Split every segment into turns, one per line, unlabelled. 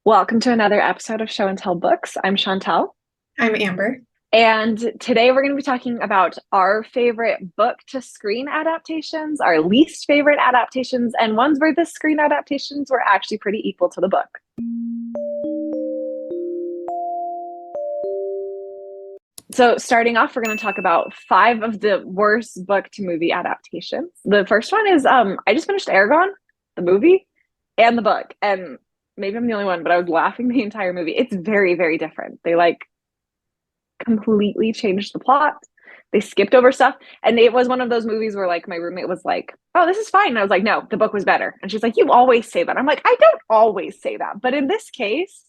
Welcome to another episode of Show and Tell Books. I'm Chantel,
I'm Amber.
and today we're going to be talking about our favorite book to screen adaptations, our least favorite adaptations, and ones where the screen adaptations were actually pretty equal to the book. So, starting off, we're going to talk about five of the worst book to movie adaptations. The first one is I just finished Aragon, the movie, and the book. And maybe I'm the only one, but I was laughing the entire movie. It's very, very different. They completely changed the plot. They skipped over stuff. And it was one of those movies where my roommate was like, "Oh, this is fine." And I was like, "No, the book was better." And she's like, "You always say that." I'm like, "I don't always say that." But in this case,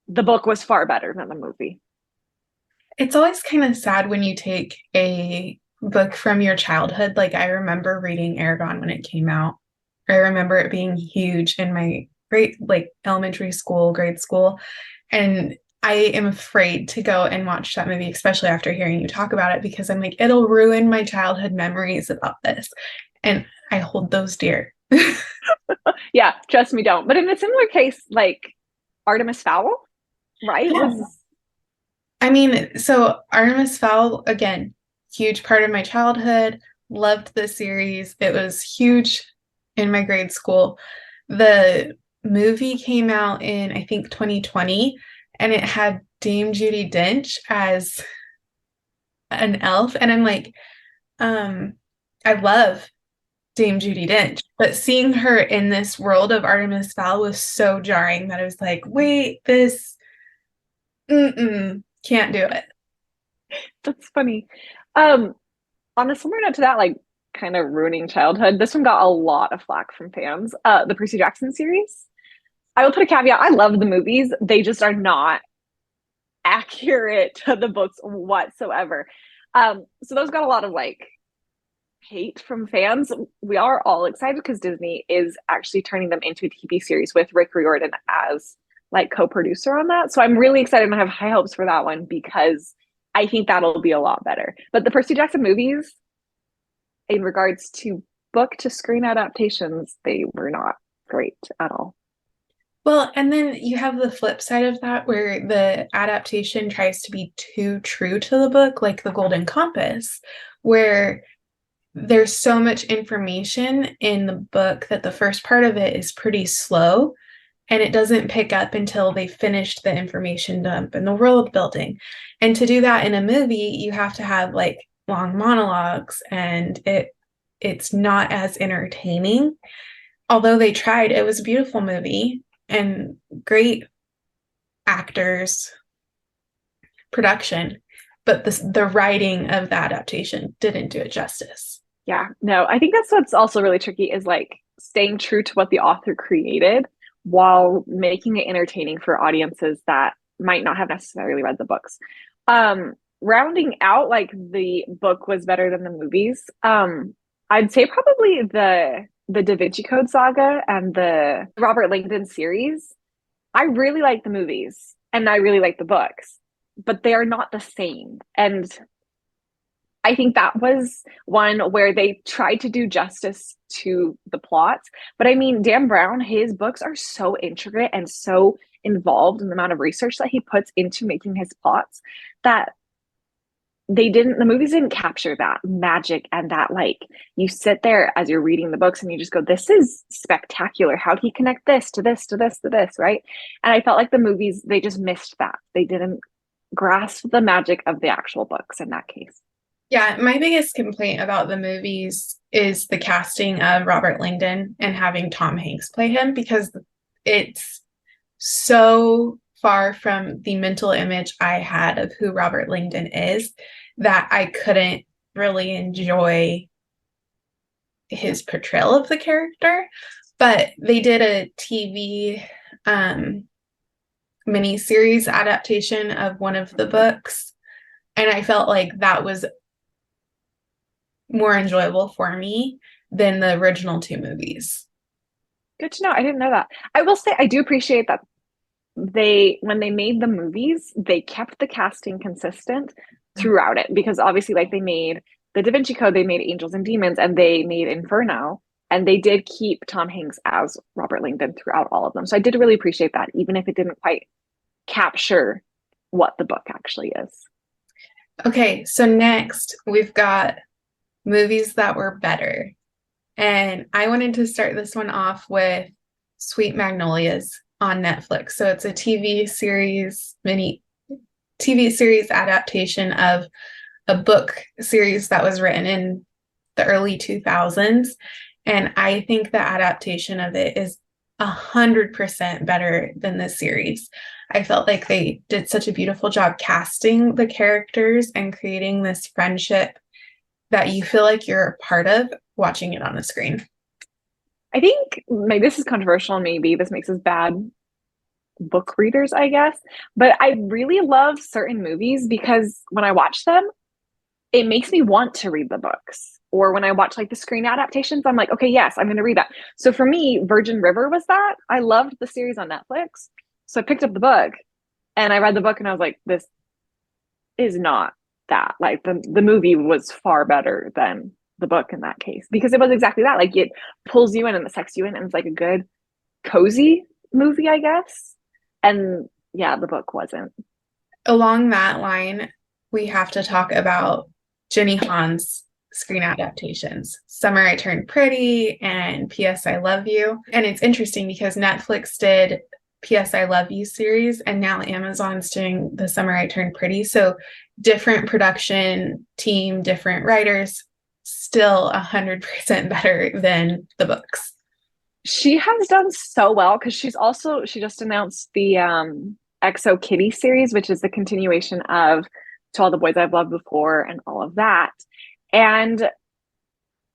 the book was far better than the movie.
It's always kind of sad when you take a book from your childhood. Like, I remember reading Aragon when it came out. I remember it being huge in my elementary school, grade school. And I am afraid to go and watch that movie, especially after hearing you talk about it, because I'm like, it'll ruin my childhood memories about this. And I hold those dear.
Yeah, trust me, don't. But in a similar case, Artemis Fowl, right?
Yeah.
Was
I mean, so Artemis Fowl, again, huge part of my childhood. Loved the series. It was huge in my grade school. The movie came out in, I think, 2020, and it had Dame Judi Dench as an elf. And I'm like, um, I love Dame Judi Dench, but seeing her in this world of Artemis Fowl was so jarring that I was like, wait, this, can't do it.
that's funny. Um, on a similar note to that, kind of ruining childhood, this one got a lot of flack from fans. The Percy Jackson series. I will put a caveat. I love the movies. They just are not accurate to the books whatsoever. So those got a lot of hate from fans. We are all excited because Disney is actually turning them into a TV series with Rick Riordan as co-producer on that. So I'm really excited and I have high hopes for that one because I think that'll be a lot better. But the Percy Jackson movies, in regards to book to screen adaptations, they were not great at all.
Well, and then you have the flip side of that where the adaptation tries to be too true to the book, like The Golden Compass, where there's so much information in the book that the first part of it is pretty slow and it doesn't pick up until they finished the information dump and the world building. And to do that in a movie, you have to have long monologues and it's not as entertaining. Although they tried, it was a beautiful movie and great actors, production, but the writing of the adaptation didn't do it justice.
Yeah, no, I think that's what's also really tricky is staying true to what the author created while making it entertaining for audiences that might not have necessarily read the books. Rounding out the book was better than the movies. I'd say probably the Da Vinci Code saga and the Robert Langdon series. I really like the movies and I really like the books, but they are not the same. And I think that was one where they tried to do justice to the plots. But I mean, Dan Brown, his books are so intricate and so involved in the amount of research that he puts into making his plots that the movies didn't capture that magic and that you sit there as you're reading the books and you just go, this is spectacular. How'd he connect this to this to this to this, right? And I felt like the movies, they just missed that. They didn't grasp the magic of the actual books in that case.
Yeah, my biggest complaint about the movies is the casting of Robert Langdon and having Tom Hanks play him because it's so far from the mental image I had of who Robert Langdon is that I couldn't really enjoy his portrayal of the character. But they did a TV miniseries adaptation of one of the books, and I felt like that was more enjoyable for me than the original two movies.
Good to know. I didn't know that. I will say I do appreciate that when they made the movies, they kept the casting consistent throughout it because obviously they made the Da Vinci Code, they made Angels and Demons, and they made Inferno. And they did keep Tom Hanks as Robert Langdon throughout all of them. So I did really appreciate that, even if it didn't quite capture what the book actually is.
Okay, so next we've got movies that were better. And I wanted to start this one off with Sweet Magnolias on Netflix. So it's a mini TV series adaptation of a book series that was written in the early 2000s. And I think the adaptation of it is 100% better than this series. I felt like they did such a beautiful job casting the characters and creating this friendship that you feel like you're a part of watching it on the screen.
I think maybe this is controversial. Maybe this makes us bad book readers, I guess. But I really love certain movies because when I watch them, it makes me want to read the books. Or when I watch like the screen adaptations, I'm like, okay, yes, I'm going to read that. So for me, Virgin River was that. I loved the series on Netflix. So I picked up the book and I read the book and I was like, this is not that. Like the movie was far better than the book in that case because it was exactly that. Like it pulls you in and it sucks you in and it's like a good cozy movie, I guess. And yeah, the book wasn't.
Along that line, we have to talk about Jenny Han's screen adaptations. Summer I Turned Pretty and P.S. I Love You. And it's interesting because Netflix did P.S. I Love You series, and now Amazon's doing The Summer I Turned Pretty. So different production team, different writers, still 100% better than the books.
She has done so well because she just announced the XO Kitty series, which is the continuation of To All the Boys I've Loved Before and all of that. And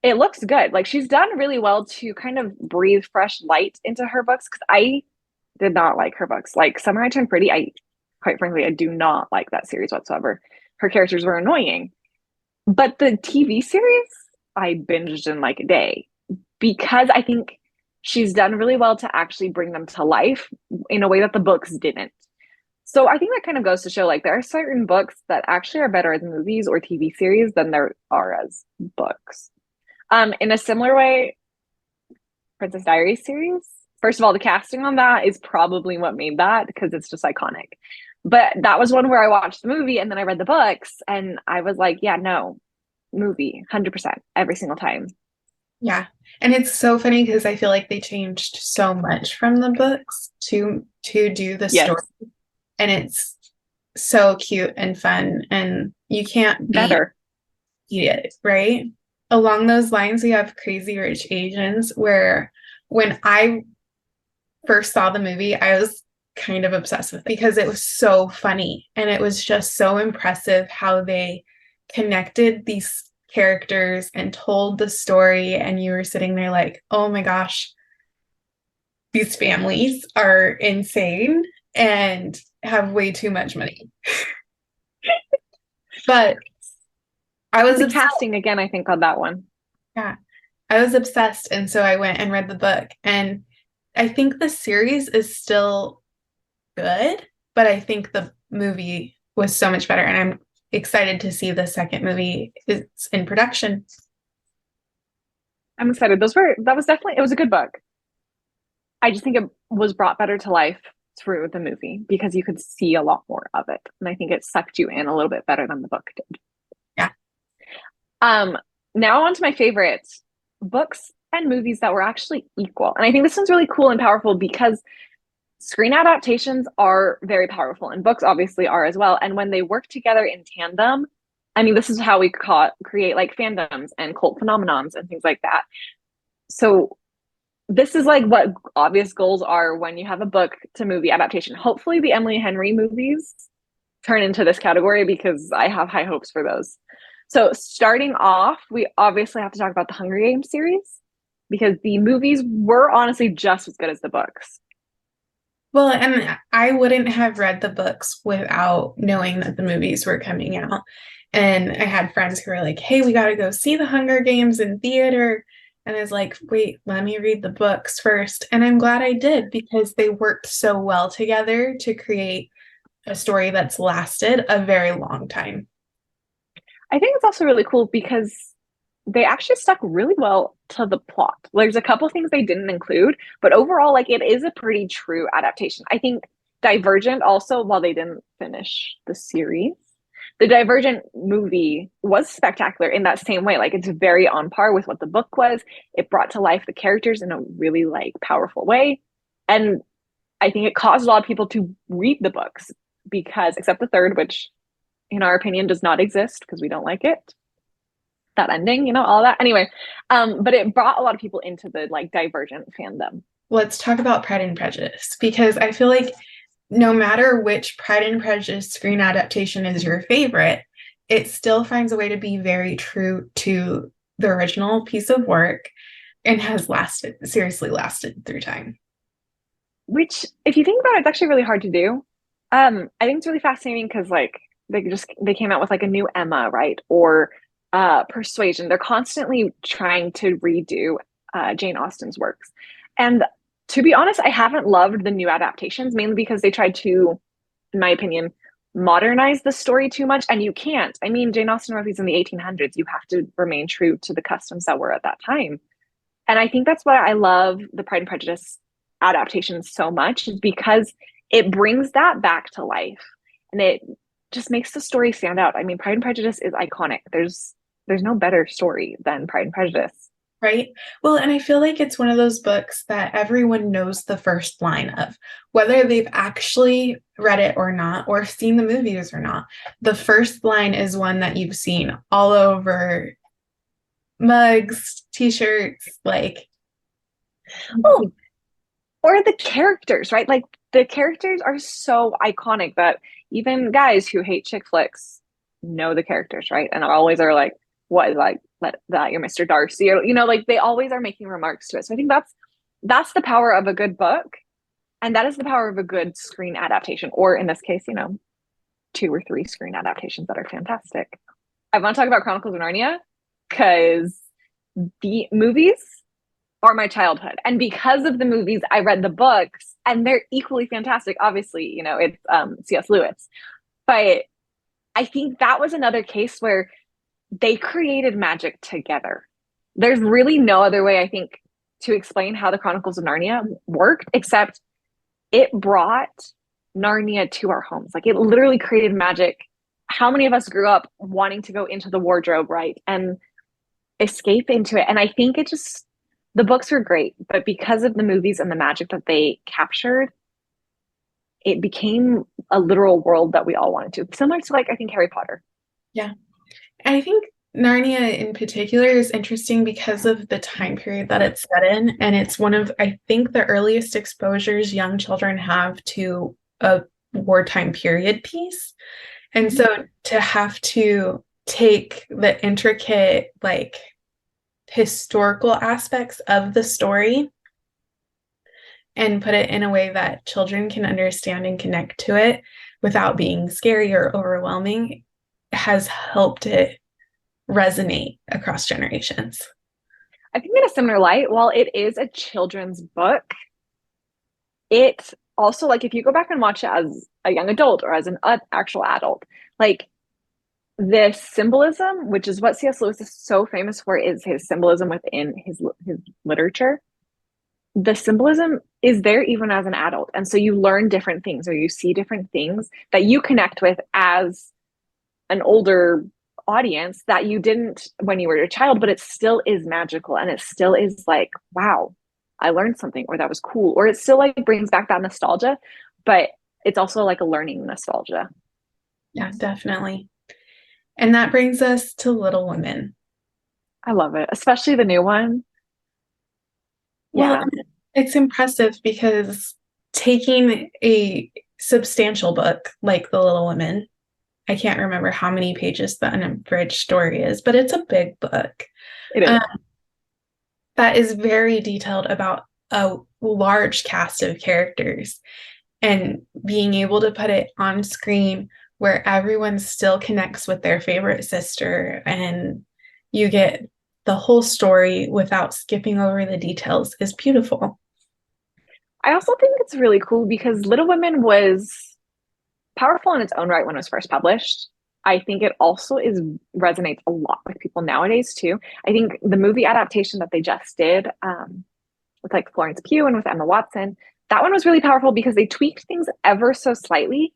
it looks good. Like she's done really well to kind of breathe fresh light into her books because I did not like her books. Like Summer I Turned Pretty, I quite frankly, I do not like that series whatsoever. Her characters were annoying. But the TV series, I binged in like a day because I think she's done really well to actually bring them to life in a way that the books didn't. So I think that kind of goes to show like there are certain books that actually are better as movies or TV series than there are as books. In a similar way, Princess Diaries series. First of all, the casting on that is probably what made that because it's just iconic. But that was one where I watched the movie and then I read the books and I was like, yeah, no, movie, 100% every single time.
Yeah. And it's so funny because I feel like they changed so much from the books to do the story.
Yes,
And it's so cute and fun and you can't beat
better.
it, right? Along those lines, we have Crazy Rich Asians, where when I first saw the movie, I was kind of obsessed with it because it was so funny and it was just so impressive how they connected these characters and told the story. And you were sitting there like, oh my gosh, these families are insane and have way too much money. But I was
The
obsessed.
casting again, I think, on that one.
Yeah, I was obsessed. And so I went and read the book. And I think the series is still good, but I think the movie was so much better. And I'm excited to see the second movie is in production.
I'm excited. That was definitely, it was a good book. I just think it was brought better to life through the movie because you could see a lot more of it. And I think it sucked you in a little bit better than the book did.
Yeah.
Um, Now on to my favorite books and movies that were actually equal. And I think this one's really cool and powerful because screen adaptations are very powerful and books obviously are as well. And when they work together in tandem, I mean, this is how we create like fandoms and cult phenomenons and things like that. So this is like what obvious goals are when you have a book to movie adaptation. Hopefully the Emily Henry movies turn into this category because I have high hopes for those. So starting off, we obviously have to talk about the Hunger Games series because the movies were honestly just as good as the books.
Well, and I wouldn't have read the books without knowing that the movies were coming out. And I had friends who were like, hey, we got to go see the Hunger Games in theater. And I was like, wait, let me read the books first. And I'm glad I did because they worked so well together to create a story that's lasted a very long time.
I think it's also really cool because they actually stuck really well to the plot. There's a couple things they didn't include, but overall, like it is a pretty true adaptation. I think Divergent also, while they didn't finish the series, the Divergent movie was spectacular in that same way. Like it's very on par with what the book was. It brought to life the characters in a really like powerful way. And I think it caused a lot of people to read the books because, except the third, which in our opinion does not exist because we don't like it, that ending, all that. Anyway, but it brought a lot of people into the like Divergent fandom.
Let's talk about Pride and Prejudice because I feel like no matter which Pride and Prejudice screen adaptation is your favorite, it still finds a way to be very true to the original piece of work and has seriously lasted through time.
Which, if you think about it, it's actually really hard to do. I think it's really fascinating because like they came out with like a new Emma, right? Or Persuasion. They're constantly trying to redo Jane Austen's works. And to be honest, I haven't loved the new adaptations mainly because they tried to, in my opinion, modernize the story too much. And you can't. I mean, Jane Austen wrote these in the 1800s. You have to remain true to the customs that were at that time. And I think that's why I love the Pride and Prejudice adaptation so much, is because it brings that back to life and it just makes the story stand out. I mean, Pride and Prejudice is iconic. There's no better story than Pride and Prejudice.
Right. Well, and I feel like it's one of those books that everyone knows the first line of, whether they've actually read it or not, or seen the movies or not. The first line is one that you've seen all over mugs, t-shirts, like.
Oh, or the characters, right? Like the characters are so iconic that even guys who hate chick flicks know the characters, right? And always are like, what is like that you're Mr. Darcy, or like they always are making remarks to it. So I think that's the power of a good book, and that is the power of a good screen adaptation, or in this case, two or three screen adaptations that are fantastic. I want to talk about Chronicles of Narnia because the movies are my childhood. And because of the movies, I read the books and they're equally fantastic. Obviously, it's C.S. Lewis. But I think that was another case where they created magic together. There's really no other way, I think, to explain how the Chronicles of Narnia worked, except it brought Narnia to our homes. Like it literally created magic. How many of us grew up wanting to go into the wardrobe, right? And escape into it. And I think the books were great, but because of the movies and the magic that they captured, it became a literal world that we all wanted to. Similar to like I think Harry Potter.
Yeah. And I think Narnia in particular is interesting because of the time period that it's set in. And it's one of, I think, the earliest exposures young children have to a wartime period piece. And so to have to take the intricate, like, historical aspects of the story and put it in a way that children can understand and connect to it without being scary or overwhelming has helped it resonate across generations.
I think in a similar light, while it is a children's book, it also, like, if you go back and watch it as a young adult or as an actual adult, like, this symbolism, which is what C.S. Lewis is so famous for, is his symbolism within his literature. The symbolism is there even as an adult. And so you learn different things or you see different things that you connect with as an older audience that you didn't when you were a child, but it still is magical and it still is like, wow, I learned something, or that was cool, or it still like brings back that nostalgia, but it's also like a learning nostalgia.
Yeah, definitely. And that brings us to Little Women.
I love it, especially the new one.
Well,
Yeah.
it's impressive because taking a substantial book like The Little Women, I can't remember how many pages the unabridged story is, but it's a big book.
It is.
That is very detailed about a large cast of characters, and being able to put it on screen where everyone still connects with their favorite sister and you get the whole story without skipping over the details is beautiful.
I also think it's really cool because Little Women was powerful in its own right when it was first published. I think it also is resonates a lot with people nowadays too. I think the movie adaptation that they just did, with like Florence Pugh and with Emma Watson, that one was really powerful because they tweaked things ever so slightly.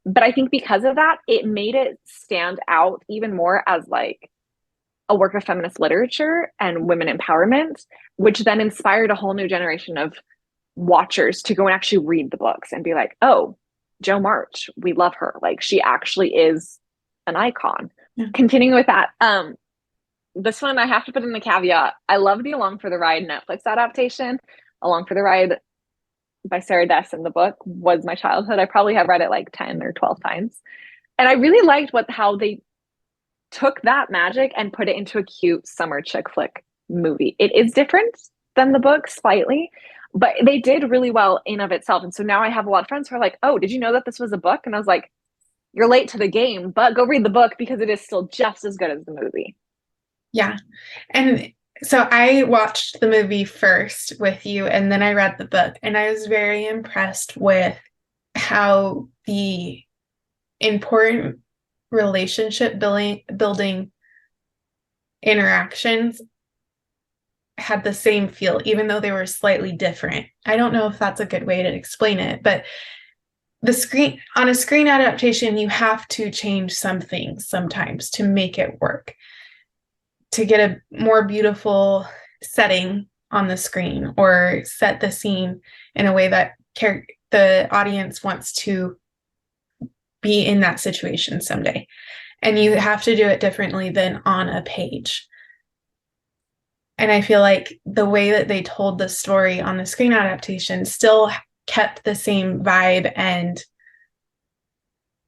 But I think because of that, it made it stand out even more as like a work of feminist literature and women empowerment, which then inspired a whole new generation of watchers to go and actually read the books and be like, oh, Jo March, we love her. Like she actually is an icon.
Yeah.
Continuing with that, this one I have to put in the caveat. I love the Along for the Ride Netflix adaptation. Along for the Ride by Sarah Dess in the book was my childhood. I probably have read it like 10 or 12 times. And I really liked how they took that magic and put it into a cute summer chick flick movie. It is different than the book slightly, but they did really well in of itself. And so now I have a lot of friends who are like, oh, did you know that this was a book? And I was like, you're late to the game, but go read the book because it is still just as good as the movie.
Yeah. And so I watched the movie first with you, and then I read the book, and I was very impressed with how the important relationship building interactions had the same feel, even though they were slightly different. I don't know if that's a good way to explain it, but on a screen adaptation, you have to change some things sometimes to make it work, to get a more beautiful setting on the screen or set the scene in a way that the audience wants to be in that situation someday. And you have to do it differently than on a page. And I feel like the way that they told the story on the screen adaptation still kept the same vibe and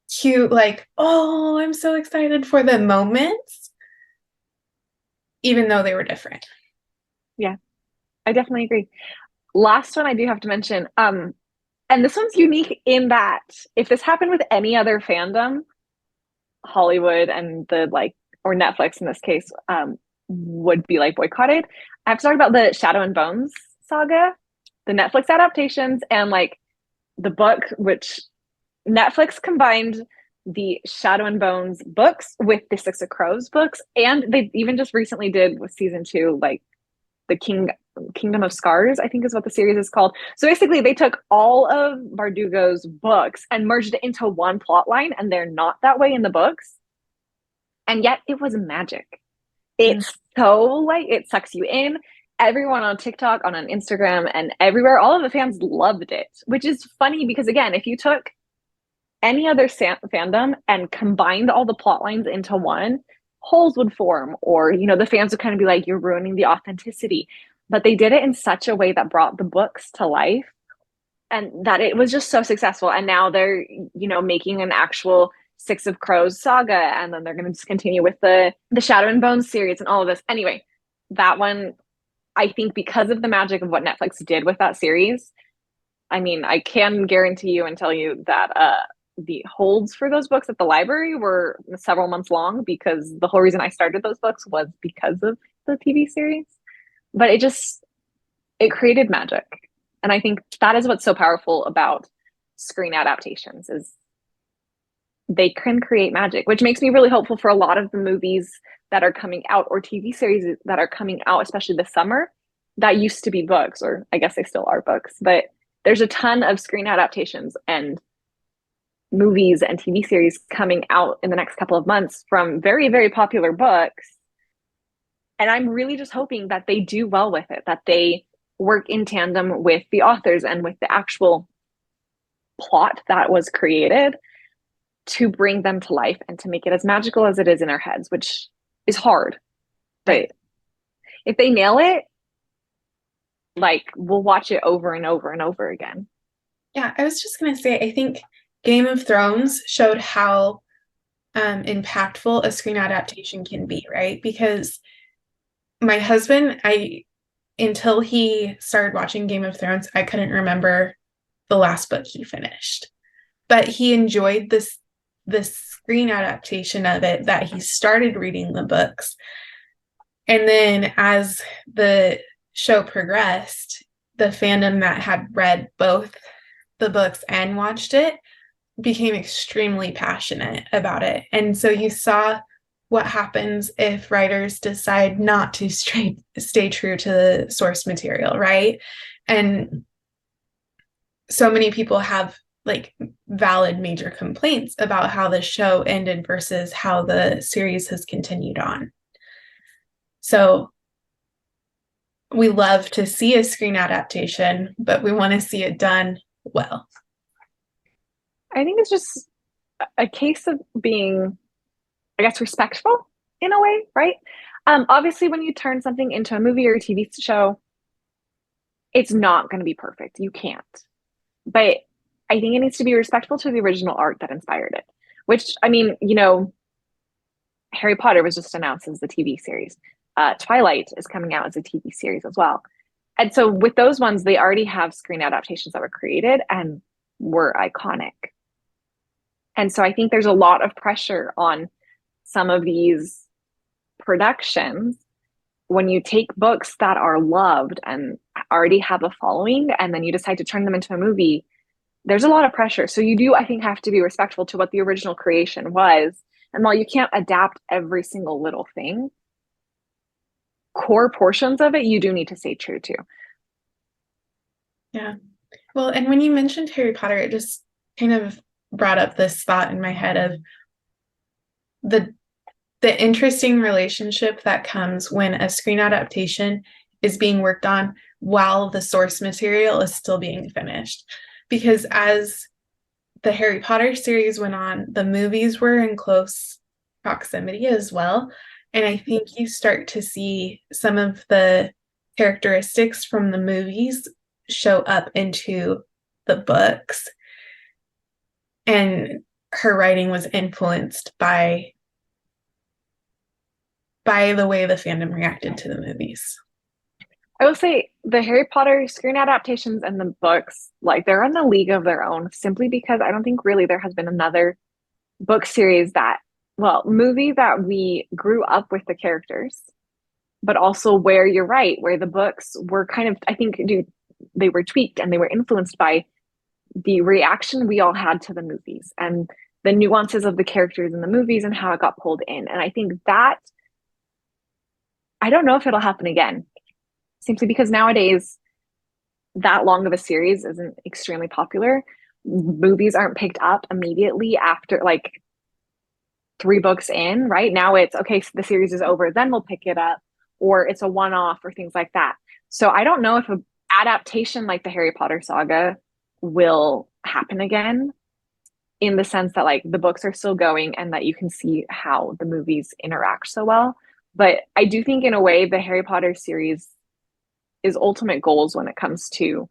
cute, like, oh, I'm so excited for the moments, even though they were different.
Yeah, I definitely agree. Last one I do have to mention, and this one's unique in that if this happened with any other fandom, Hollywood and the like, or Netflix in this case, would be like boycotted. I have to talk about the Shadow and Bones saga, the Netflix adaptations, and like the book, which Netflix combined the Shadow and Bones books with the Six of Crows books, and they even just recently did with season 2, like the Kingdom of Scars, I think is what the series is called. So basically, they took all of Bardugo's books and merged it into one plot line, and they're not that way in the books. And yet, it was magic. It's so like it sucks you in. Everyone on TikTok, on Instagram, and everywhere, all of the fans loved it, which is funny because again, if you took any other fandom and combined all the plot lines into one, holes would form, or the fans would kind of be like, you're ruining the authenticity. But they did it in such a way that brought the books to life, and that it was just so successful. And now they're making an actual Six of Crows saga, and then they're going to just continue with the Shadow and Bones series and all of this. Anyway, that one, I think because of the magic of what Netflix did with that series, I mean, I can guarantee you and tell you that the holds for those books at the library were several months long, because the whole reason I started those books was because of the TV series. But it created magic. And I think that is what's so powerful about screen adaptations, is they can create magic, which makes me really hopeful for a lot of the movies that are coming out or TV series that are coming out, especially this summer, that used to be books, or I guess they still are books, but there's a ton of screen adaptations and movies and TV series coming out in the next couple of months from very, very popular books. And I'm really just hoping that they do well with it, that they work in tandem with the authors and with the actual plot that was created to bring them to life and to make it as magical as it is in our heads, which is hard. But if they nail it, like, we'll watch it over and over and over again.
Yeah, I was just going to say, I think Game of Thrones showed how impactful a screen adaptation can be, right? Because my husband, until he started watching Game of Thrones, I couldn't remember the last book he finished. But he enjoyed this screen adaptation of it, that he started reading the books. And then as the show progressed, the fandom that had read both the books and watched it became extremely passionate about it. And so you saw what happens if writers decide not to stay true to the source material, right? And so many people have like valid major complaints about how the show ended versus how the series has continued on. So we love to see a screen adaptation, but we want to see it done well.
I think it's just a case of being, I guess, respectful in a way, right? Obviously, when you turn something into a movie or a TV show, it's not going to be perfect. You can't. But I think it needs to be respectful to the original art that inspired it. Which, I mean, Harry Potter was just announced as the TV series. Twilight is coming out as a TV series as well. And so with those ones, they already have screen adaptations that were created and were iconic. And so I think there's a lot of pressure on some of these productions when you take books that are loved and already have a following and then you decide to turn them into a movie. There's a lot of pressure. So you do, I think, have to be respectful to what the original creation was. And while you can't adapt every single little thing, core portions of it you do need to stay true to.
Yeah. Well, and when you mentioned Harry Potter, it just kind of brought up this thought in my head of the interesting relationship that comes when a screen adaptation is being worked on while the source material is still being finished. Because as the Harry Potter series went on, the movies were in close proximity as well. And I think you start to see some of the characteristics from the movies show up into the books. And her writing was influenced by the way the fandom reacted to the movies.
I will say the Harry Potter screen adaptations and the books, like they're in a league of their own simply because I don't think really there has been another book series that, well, movie that we grew up with the characters, but also where you're right, where the books were kind of, I think, they were tweaked and they were influenced by the reaction we all had to the movies and the nuances of the characters in the movies and how it got pulled in. And I think that, I don't know if it'll happen again, simply because nowadays that long of a series isn't extremely popular. Movies aren't picked up immediately after like 3 books in, right? Now it's okay, so the series is over, then we'll pick it up, or it's a one off or things like that. So I don't know if an adaptation like the Harry Potter saga will happen again in the sense that like the books are still going and that you can see how the movies interact so well. But I do think in a way the Harry Potter series is ultimate goals when it comes to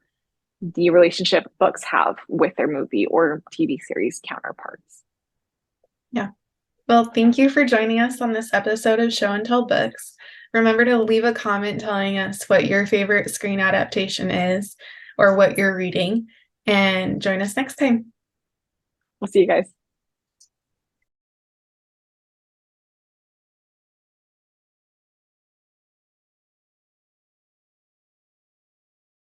the relationship books have with their movie or TV series counterparts.
Yeah. Well, thank you for joining us on this episode of Show and Tell Books. Remember to leave a comment telling us what your favorite screen adaptation is or what you're reading, and join us next time.
We'll see you guys.